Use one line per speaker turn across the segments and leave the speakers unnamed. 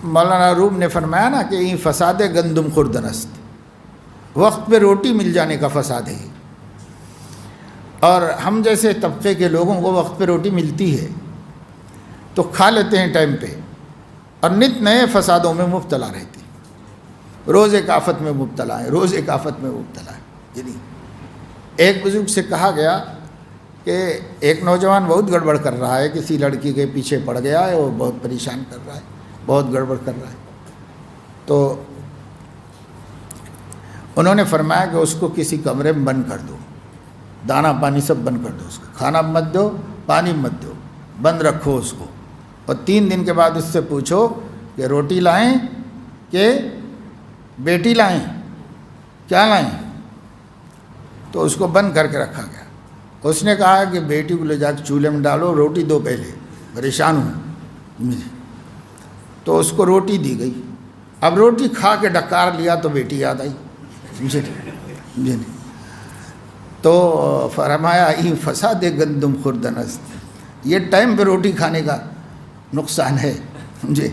مولانا روم نے فرمایا نا کہ یہ فساد گندم خوردن است، وقت پہ روٹی مل جانے کا فساد ہے، اور ہم جیسے طبقے کے لوگوں کو وقت پہ روٹی ملتی ہے تو کھا لیتے ہیں ٹائم پہ، اور نت نئے فسادوں میں مبتلا رہتی، روز ایک آفت میں مبتلا ہے، روز ایک آفت میں مبتلا ہے۔ یعنی ایک بزرگ سے کہا گیا کہ ایک نوجوان بہت گڑبڑ کر رہا ہے، کسی لڑکی کے پیچھے پڑ گیا ہے اور بہت پریشان کر رہا ہے، بہت گڑبڑ کر رہا ہے، تو انہوں نے فرمایا کہ اس کو کسی کمرے میں بند کر دو، دانا پانی سب بند کر دو، اس کو کھانا مت دو، پانی مت دو، بند رکھو اس کو، اور 3 دن کے بعد اس سے پوچھو کہ روٹی لائیں کہ بیٹی لائیں، کیا لائیں؟ تو اس کو بند کر کے رکھا گیا۔ اس نے کہا کہ بیٹی کو لے جا کے چولہے میں ڈالو، روٹی دو پہلے، پریشان ہوں۔ تو اس کو روٹی دی گئی، اب روٹی کھا کے ڈکار لیا تو بیٹی یاد آئی، سمجھے نہیں؟ تو فرمایا ای فساد گندم خوردن است، یہ ٹائم پہ روٹی کھانے کا نقصان ہے، سمجھے؟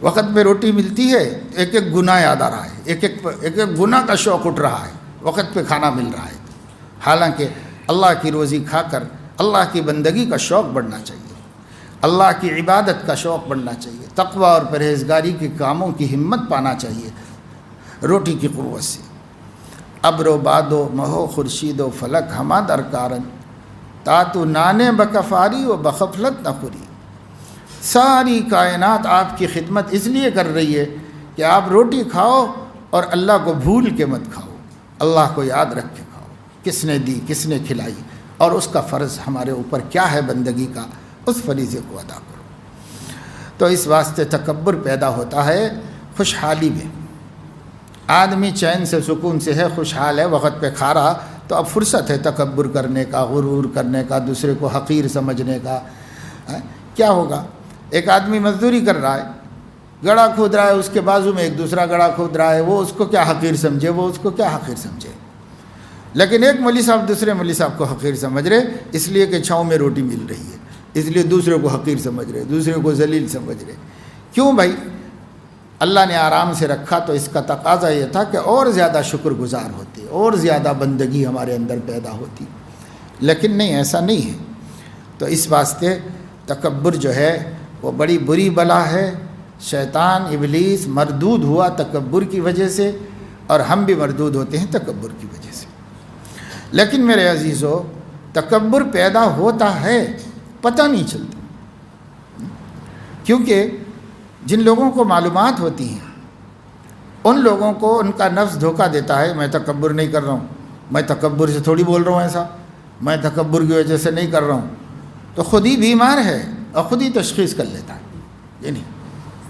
وقت پہ روٹی ملتی ہے ایک ایک گناہ یاد آ رہا ہے، ایک ایک گناہ کا شوق اٹھ رہا ہے، وقت پہ کھانا مل رہا ہے، حالانکہ اللہ کی روزی کھا کر اللہ کی بندگی کا شوق بڑھنا چاہیے، اللہ کی عبادت کا شوق بڑھنا چاہیے، تقوی اور پرہیزگاری کے کاموں کی ہمت پانا چاہیے روٹی کی قوت سے۔ ابر و باد و مہو خورشید و فلک ہما در کارن، تاتو نانے بکفاری و بغفلت نہ خوری۔ ساری کائنات آپ کی خدمت اس لیے کر رہی ہے کہ آپ روٹی کھاؤ اور اللہ کو بھول کے مت کھاؤ، اللہ کو یاد رکھ کے کھاؤ، کس نے دی، کس نے کھلائی، اور اس کا فرض ہمارے اوپر کیا ہے بندگی کا، اس فریضے کو ادا کرو۔ تو اس واسطے تکبر پیدا ہوتا ہے خوشحالی میں، آدمی چین سے سکون سے ہے، خوشحال ہے، وقت پہ کھا رہا، تو اب فرصت ہے تکبر کرنے کا، غرور کرنے کا، دوسرے کو حقیر سمجھنے کا۔ کیا ہوگا؟ ایک آدمی مزدوری کر رہا ہے، گڑھا کھود رہا ہے، اس کے بازو میں ایک دوسرا گڑھا کھود رہا ہے، وہ اس کو کیا حقیر سمجھے، وہ اس کو کیا حقیر سمجھے، لیکن ایک مولوی صاحب دوسرے مولوی صاحب کو حقیر سمجھ رہے اس لیے کہ چھاؤں میں روٹی مل رہی ہے، اس لیے دوسرے کو حقیر سمجھ رہے، دوسرے کو ذلیل سمجھ رہے۔ کیوں بھائی؟ اللہ نے آرام سے رکھا تو اس کا تقاضا یہ تھا کہ اور زیادہ شکر گزار ہوتے، اور زیادہ بندگی ہمارے اندر پیدا ہوتی، لیکن نہیں، ایسا نہیں ہے۔ تو اس واسطے تکبر جو ہے وہ بڑی بری بلا ہے، شیطان ابلیس مردود ہوا تکبر کی وجہ سے، اور ہم بھی مردود ہوتے ہیں تکبر کی وجہ سے۔ لیکن میرے عزیزو، تکبر پیدا ہوتا ہے، پتہ نہیں چلتا، کیونکہ جن لوگوں کو معلومات ہوتی ہیں ان لوگوں کو ان کا نفس دھوکہ دیتا ہے، میں تکبر نہیں کر رہا ہوں، میں تکبر سے تھوڑی بول رہا ہوں ایسا، میں تکبر کی وجہ سے نہیں کر رہا ہوں، تو خود ہی بیمار ہے اور خود ہی تشخیص کر لیتا ہے، یعنی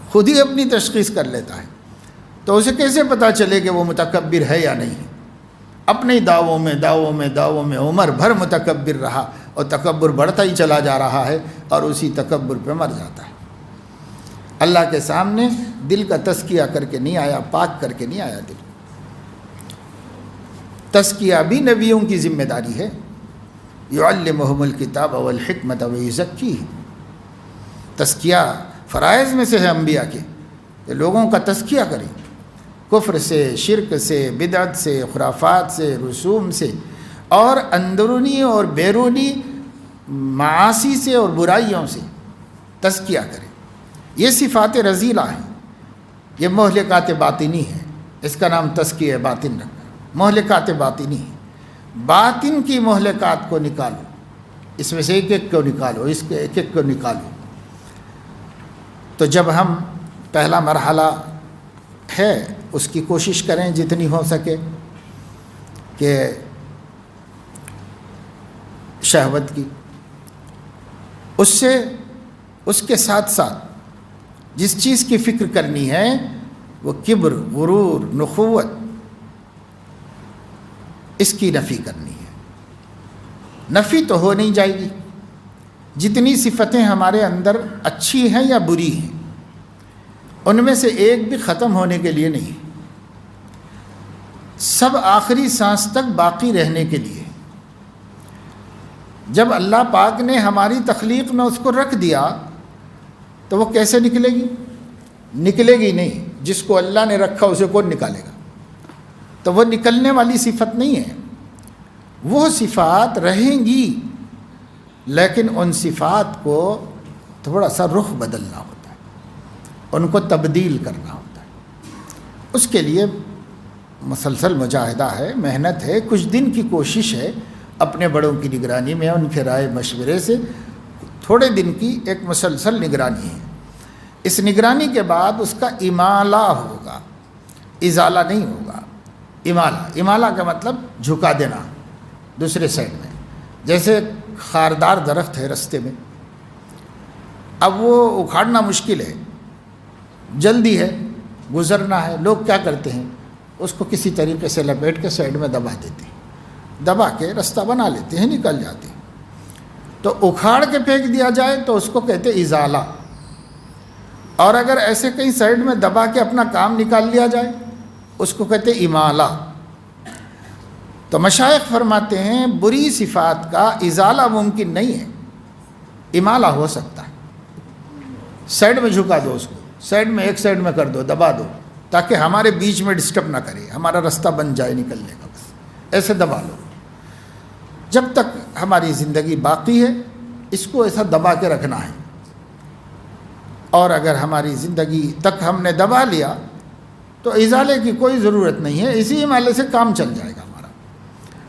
خود ہی اپنی تشخیص کر لیتا ہے۔ تو اسے کیسے پتہ چلے کہ وہ متکبر ہے یا نہیں ہے؟ اپنے دعووں میں عمر بھر متکبر رہا، اور تکبر بڑھتا ہی چلا جا رہا ہے، اور اسی تکبر پہ مر جاتا ہے۔ اللہ کے سامنے دل کا تزکیہ کر کے نہیں آیا، پاک کر کے نہیں آیا دل۔ تزکیہ بھی نبیوں کی ذمہ داری ہے، یعلمہم الکتاب والحکمت ویزکیہم۔ تزکیہ فرائض میں سے ہے انبیاء کے کہ لوگوں کا تزکیہ کریں، کفر سے، شرک سے، بدعت سے، خرافات سے، رسوم سے، اور اندرونی اور بیرونی معاصی سے اور برائیوں سے تزکیہ کریں۔ یہ صفات رذیلہ ہیں، یہ مہلکات باطنی ہیں، اس کا نام تزکیہ باطن رکھا، مہلکات باطنی ہیں۔ باطن کی مہلکات کو نکالو، اس میں سے ایک ایک کو نکالو، اس کے ایک ایک کو نکالو۔ تو جب ہم پہلا مرحلہ ہے اس کی کوشش کریں جتنی ہو سکے کہ شہوت کی، اس کے ساتھ ساتھ جس چیز کی فکر کرنی ہے وہ کبر، غرور، نخوت، اس کی نفی کرنی ہے۔ نفی تو ہو نہیں جائے گی، جتنی صفتیں ہمارے اندر اچھی ہیں یا بری ہیں ان میں سے ایک بھی ختم ہونے کے لیے نہیں، سب آخری سانس تک باقی رہنے کے لیے۔ جب اللہ پاک نے ہماری تخلیق میں اس کو رکھ دیا تو وہ کیسے نکلے گی؟ نکلے گی نہیں. جس کو اللہ نے رکھا اسے کون نکالے گا؟ تو وہ نکلنے والی صفت نہیں ہے. وہ صفات رہیں گی، لیکن ان صفات کو تھوڑا سا رخ بدلنا ہوتا ہے، ان کو تبدیل کرنا ہوتا ہے. اس کے لیے مسلسل مجاہدہ ہے، محنت ہے، کچھ دن کی کوشش ہے، اپنے بڑوں کی نگرانی میں، ان کے رائے مشورے سے تھوڑے دن کی ایک مسلسل نگرانی ہے. اس نگرانی کے بعد اس کا امالہ ہوگا، ازالہ نہیں ہوگا. امالہ کا مطلب جھکا دینا دوسرے سائڈ میں. جیسے خاردار درخت ہے رستے میں، اب وہ اکھاڑنا مشکل ہے، جلدی ہے، گزرنا ہے. لوگ کیا کرتے ہیں؟ اس کو کسی طریقے سے لپیٹ کے سائڈ میں دبا دیتے ہیں، دبا کے رستہ بنا لیتے ہیں، نکل جاتے ہیں. تو اکھاڑ کے پھینک دیا جائے تو اس کو کہتے ازالہ. اور اگر ایسے کہیں سائڈ میں دبا کے اپنا کام نکال لیا جائے اس کو کہتے امالہ. تو مشائخ فرماتے ہیں بری صفات کا ازالہ ممکن نہیں ہے، امالہ ہو سکتا ہے. سائڈ میں جھکا دو اس کو، سائڈ میں ایک سائڈ میں کر دو، دبا دو، تاکہ ہمارے بیچ میں ڈسٹرب نہ کرے، ہمارا رستہ بن جائے نکلنے کا. بس ایسے دبا لو. جب تک ہماری زندگی باقی ہے اس کو ایسا دبا کے رکھنا ہے. اور اگر ہماری زندگی تک ہم نے دبا لیا تو ازالے کی کوئی ضرورت نہیں ہے. اسی امالے سے کام چل جائے گا، ہمارا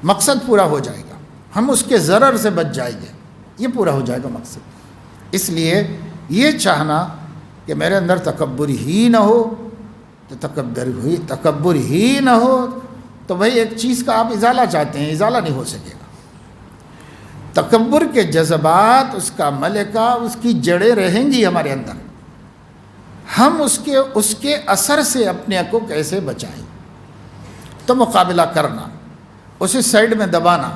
مقصد پورا ہو جائے گا، ہم اس کے ضرر سے بچ جائیں گے، یہ پورا ہو جائے گا مقصد. اس لیے یہ چاہنا کہ میرے اندر تکبر ہی نہ ہو، تو تکبر ہی نہ ہو تو بھئی ایک چیز کا آپ ازالہ چاہتے ہیں، ازالہ نہیں ہو سکے گا. تکبر کے جذبات، اس کا ملکہ، اس کی جڑیں رہیں گی ہمارے اندر. ہم اس کے اثر سے اپنے کو کیسے بچائیں؟ تو مقابلہ کرنا، اسے سائڈ میں دبانا،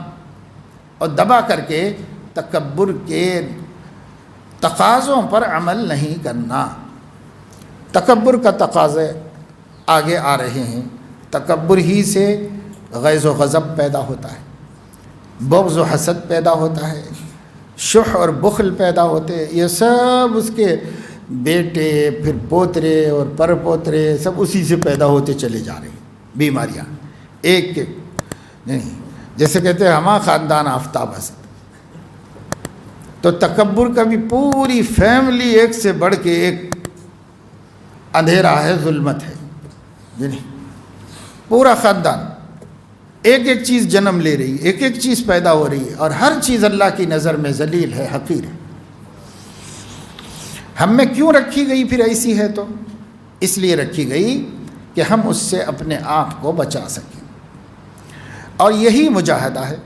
اور دبا کر کے تکبر کے تقاضوں پر عمل نہیں کرنا. تکبر کا تقاضے آگے آ رہے ہیں. تکبر ہی سے غیظ و غضب پیدا ہوتا ہے، بغض و حسد پیدا ہوتا ہے، شح اور بخل پیدا ہوتے ہیں. یہ سب اس کے بیٹے، پھر پوترے اور پر پوترے، سب اسی سے پیدا ہوتے چلے جا رہے ہیں. بیماریاں ایک نہیں، جیسے کہتے ہیں ہمارا خاندان آفتاب است. تو تکبر کا بھی پوری فیملی ایک سے بڑھ کے ایک اندھیرا ہے، ظلمت ہے. نہیں، پورا خاندان ایک ایک چیز جنم لے رہی ہے، ایک ایک چیز پیدا ہو رہی ہے، اور ہر چیز اللہ کی نظر میں ذلیل ہے، حقیر ہے. ہم میں کیوں رکھی گئی پھر ایسی ہے؟ تو اس لیے رکھی گئی کہ ہم اس سے اپنے آپ کو بچا سکیں. اور یہی مجاہدہ ہے.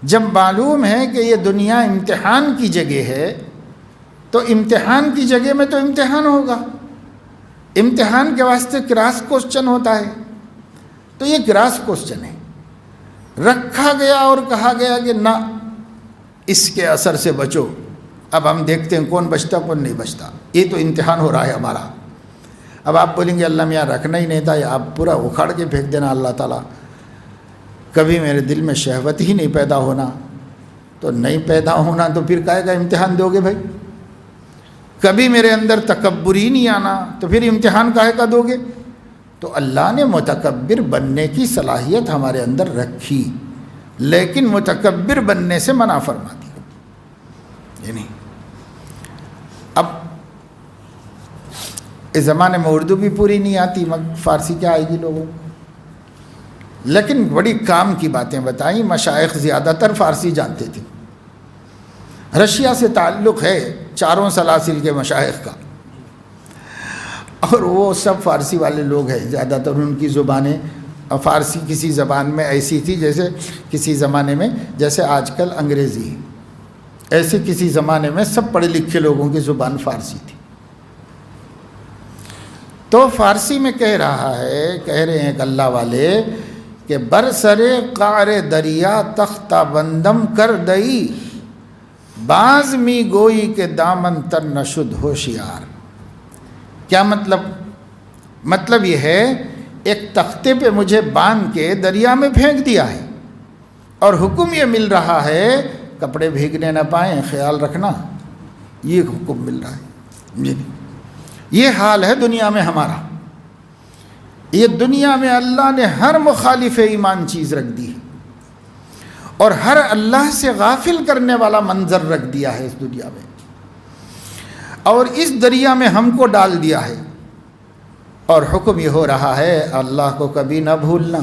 جب معلوم ہے کہ یہ دنیا امتحان کی جگہ ہے تو امتحان کی جگہ میں تو امتحان ہوگا. امتحان کے واسطے کراس کوسچن ہوتا ہے، تو یہ کراس کوسچن ہے. رکھا گیا اور کہا گیا کہ نہ، اس کے اثر سے بچو. اب ہم دیکھتے ہیں کون بچتا کون نہیں بچتا. یہ تو امتحان ہو رہا ہے ہمارا. اب آپ بولیں گے اللہ میاں رکھنا ہی نہیں تھا، یا آپ پورا اکھاڑ کے پھینک دینا اللہ تعالیٰ. کبھی میرے دل میں شہوت ہی نہیں پیدا ہونا، تو نہیں پیدا ہونا تو پھر کہے گا امتحان دو گے بھائی. کبھی میرے اندر تکبر ہی نہیں آنا تو پھر امتحان کاہے کا دو گے. تو اللہ نے متکبر بننے کی صلاحیت ہمارے اندر رکھی، لیکن متکبر بننے سے منع فرما دی. یعنی اب اس زمانے میں اردو بھی پوری نہیں آتی، فارسی کیا آئے گی لوگوں کو. لیکن بڑی کام کی باتیں بتائیں. مشائخ زیادہ تر فارسی جانتے تھے. رشیا سے تعلق ہے 4 سلاسل کے مشائخ کا، اور وہ سب فارسی والے لوگ ہیں زیادہ تر. ان کی زبانیں، فارسی کسی زبان میں ایسی تھی جیسے کسی زمانے میں جیسے آج کل انگریزی ہے، ایسے کسی زمانے میں سب پڑھے لکھے لوگوں کی زبان فارسی تھی. تو فارسی میں کہہ رہے ہیں کہ اللہ والے کہ برسرے قعر دریا تختہ بندم کر دئی، باز می گوئی کے دامن تر نشد ہوشیار. کیا مطلب یہ ہے ایک تختے پہ مجھے باندھ کے دریا میں پھینک دیا ہے، اور حکم یہ مل رہا ہے کپڑے بھیگنے نہ پائیں، خیال رکھنا. یہ حکم مل رہا ہے. یہ حال ہے دنیا میں ہمارا. یہ دنیا میں اللہ نے ہر مخالف ایمان چیز رکھ دی ہے اور ہر اللہ سے غافل کرنے والا منظر رکھ دیا ہے اس دنیا میں, اور اس دریا میں ہم کو ڈال دیا ہے. اور حکم یہ ہو رہا ہے اللہ کو کبھی نہ بھولنا,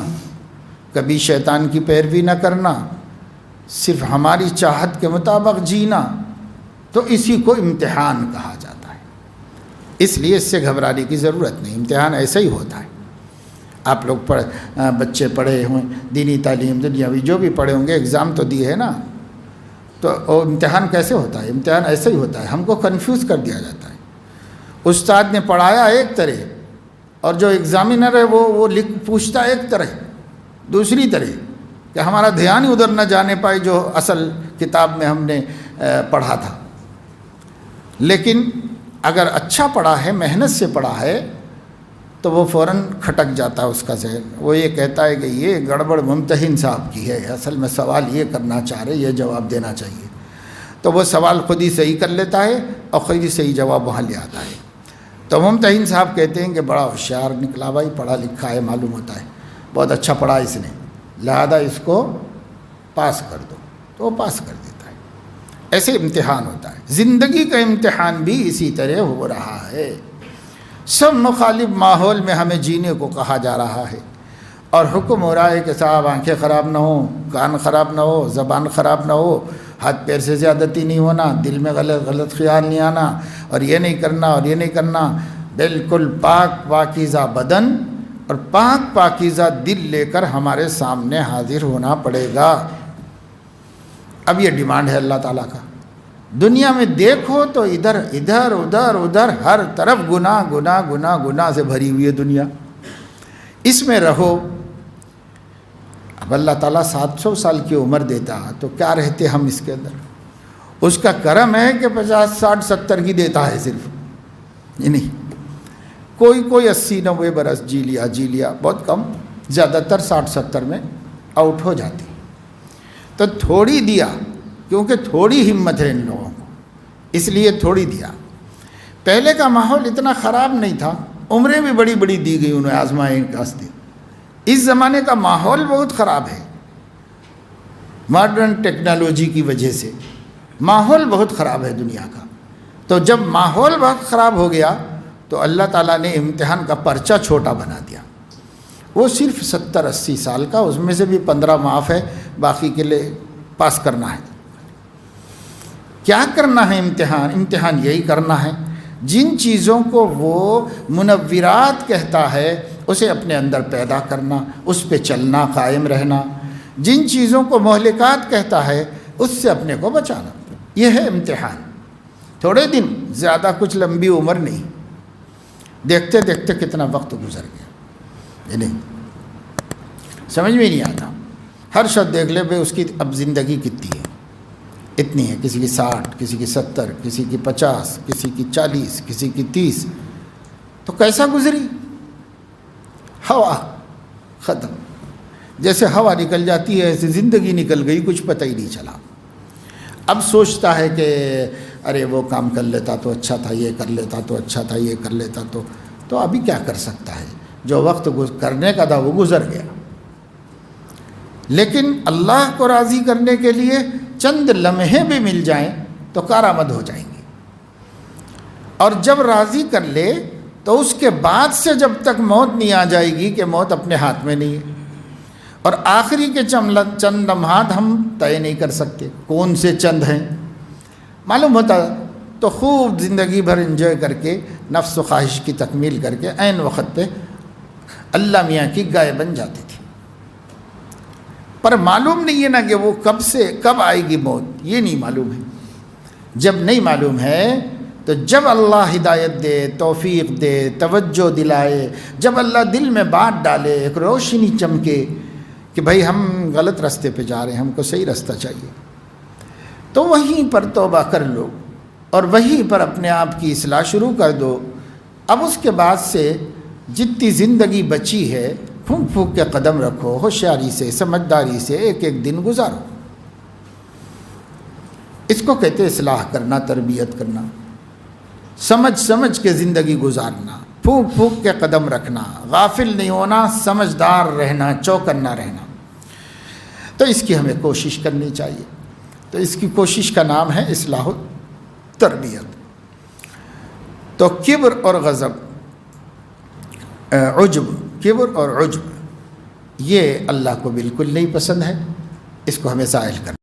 کبھی شیطان کی پیروی نہ کرنا, صرف ہماری چاہت کے مطابق جینا. تو اسی کو امتحان کہا جاتا ہے. اس لیے اس سے گھبرانے کی ضرورت نہیں, امتحان ایسا ہی ہوتا ہے. آپ لوگ بچے پڑھے ہوں, دینی تعلیم دنیاوی جو بھی پڑھے ہوں گے, ایگزام تو دیے ہے نا, تو امتحان کیسے ہوتا ہے؟ امتحان ایسا ہی ہوتا ہے, ہم کو کنفیوز کر دیا جاتا ہے. استاد نے پڑھایا ایک طرح اور جو ایگزامینر ہے وہ پوچھتا ایک طرح, دوسری طرح, کہ ہمارا دھیان ہی ادھر نہ جانے پائے جو اصل کتاب میں ہم نے پڑھا تھا. لیکن اگر اچھا پڑھا ہے, محنت سے پڑھا ہے, تو وہ فوراً کھٹک جاتا ہے اس کا ذہن. وہ یہ کہتا ہے کہ یہ گڑبڑ ممتحن صاحب کی ہے, اصل میں سوال یہ کرنا چاہ رہے, یہ جواب دینا چاہیے. تو وہ سوال خود ہی صحیح کر لیتا ہے اور خود ہی صحیح جواب وہاں لے آتا ہے. تو ممتحن صاحب کہتے ہیں کہ بڑا ہوشیار نکلا بھائی, پڑھا لکھا ہے, معلوم ہوتا ہے, بہت اچھا پڑھا اس نے, لہذا اس کو پاس کر دو. تو وہ پاس کر دیتا ہے. ایسے امتحان ہوتا ہے. زندگی کا امتحان بھی اسی طرح ہو رہا ہے. سب مخالف ماحول میں ہمیں جینے کو کہا جا رہا ہے, اور حکم ہو رہا ہے کہ صاحب آنکھیں خراب نہ ہوں, کان خراب نہ ہو, زبان خراب نہ ہو, ہاتھ پیر سے زیادتی نہیں ہونا, دل میں غلط خیال نہیں آنا, اور یہ نہیں کرنا اور یہ نہیں کرنا. بالکل پاک پاکیزہ بدن اور پاک پاکیزہ دل لے کر ہمارے سامنے حاضر ہونا پڑے گا. اب یہ ڈیمانڈ ہے اللہ تعالیٰ کا. دنیا میں دیکھو تو ادھر ادھر ادھر ادھر ہر طرف گناہ گناہ گناہ گناہ سے بھری ہوئی ہے دنیا. اس میں رہو. اب اللہ تعالیٰ 700 سال کی عمر دیتا تو کیا رہتے ہم اس کے اندر. اس کا کرم ہے کہ 50 60 70 کی دیتا ہے صرف, یہ نہیں. کوئی 80 90 برس جی لیا, بہت کم, زیادہ تر 60 70 میں آؤٹ ہو جاتی. تو تھوڑی دیا, کیونکہ تھوڑی ہمت ہے ان لوگوں کو, اس لیے تھوڑی دیا. پہلے کا ماحول اتنا خراب نہیں تھا, عمریں بھی بڑی بڑی دی گئی انہیں, آزمائیں کاستی. اس زمانے کا ماحول بہت خراب ہے, ماڈرن ٹیکنالوجی کی وجہ سے ماحول بہت خراب ہے دنیا کا. تو جب ماحول بہت خراب ہو گیا تو اللہ تعالیٰ نے امتحان کا پرچہ چھوٹا بنا دیا. وہ صرف 70 80 سال کا, اس میں سے بھی 15 معاف ہے, باقی کے لیے پاس کرنا ہے. کیا کرنا ہے امتحان یہی کرنا ہے, جن چیزوں کو وہ منورات کہتا ہے اسے اپنے اندر پیدا کرنا, اس پہ چلنا, قائم رہنا. جن چیزوں کو مہلکات کہتا ہے اس سے اپنے کو بچانا. یہ ہے امتحان. تھوڑے دن, زیادہ کچھ لمبی عمر نہیں. دیکھتے دیکھتے کتنا وقت گزر گیا, یہ نہیں سمجھ میں نہیں آتا. ہر شخص دیکھ لے بھائی اس کی اب زندگی کتنی ہے, اتنی ہے. کسی کی 60, کسی کی 70, کسی کی 50, کسی کی 40, کسی کی 30. تو کیسا گزری؟ ہوا ختم. جیسے ہوا نکل جاتی ہے ایسے زندگی نکل گئی, کچھ پتہ ہی نہیں چلا. اب سوچتا ہے کہ ارے وہ کام کر لیتا تو اچھا تھا, یہ کر لیتا تو اچھا تھا, یہ کر لیتا تو ابھی کیا کر سکتا ہے. جو وقت کرنے کا تھا وہ گزر گیا. لیکن اللہ کو راضی کرنے کے لیے چند لمحے بھی مل جائیں تو کارآمد ہو جائیں گے. اور جب راضی کر لے تو اس کے بعد سے جب تک موت نہیں آ جائے گی کہ موت اپنے ہاتھ میں نہیں ہے. اور آخری کے چند لمحات ہم طے نہیں کر سکتے کون سے چند ہیں. معلوم ہوتا تو خوب زندگی بھر انجوائے کر کے, نفس و خواہش کی تکمیل کر کے عین وقت پہ اللہ میاں کی گائے بن جاتی تھی. پر معلوم نہیں ہے نا کہ وہ کب آئے گی موت, یہ نہیں معلوم ہے. جب نہیں معلوم ہے تو جب اللہ ہدایت دے, توفیق دے, توجہ دلائے, جب اللہ دل میں بات ڈالے, ایک روشنی چمکے کہ بھائی ہم غلط راستے پہ جا رہے ہیں, ہم کو صحیح راستہ چاہیے, تو وہیں پر توبہ کر لو اور وہیں پر اپنے آپ کی اصلاح شروع کر دو. اب اس کے بعد سے جتنی زندگی بچی ہے پھونک پھونک کے قدم رکھو, ہوشیاری سے, سمجھداری سے ایک ایک دن گزارو. اس کو کہتے اصلاح کرنا, تربیت کرنا. سمجھ سمجھ کے زندگی گزارنا، پھونک پھونک کے قدم رکھنا، غافل نہیں ہونا، سمجھدار رہنا، چوکنا رہنا، تو اس کی ہمیں کوشش کرنی چاہیے۔ تو اس کی کوشش کا نام ہے اصلاح التربیت۔ تو کبر اور غضب، عجب، کبر اور عجب، یہ اللہ کو بالکل نہیں پسند ہے، اس کو ہمیں زائل کرنا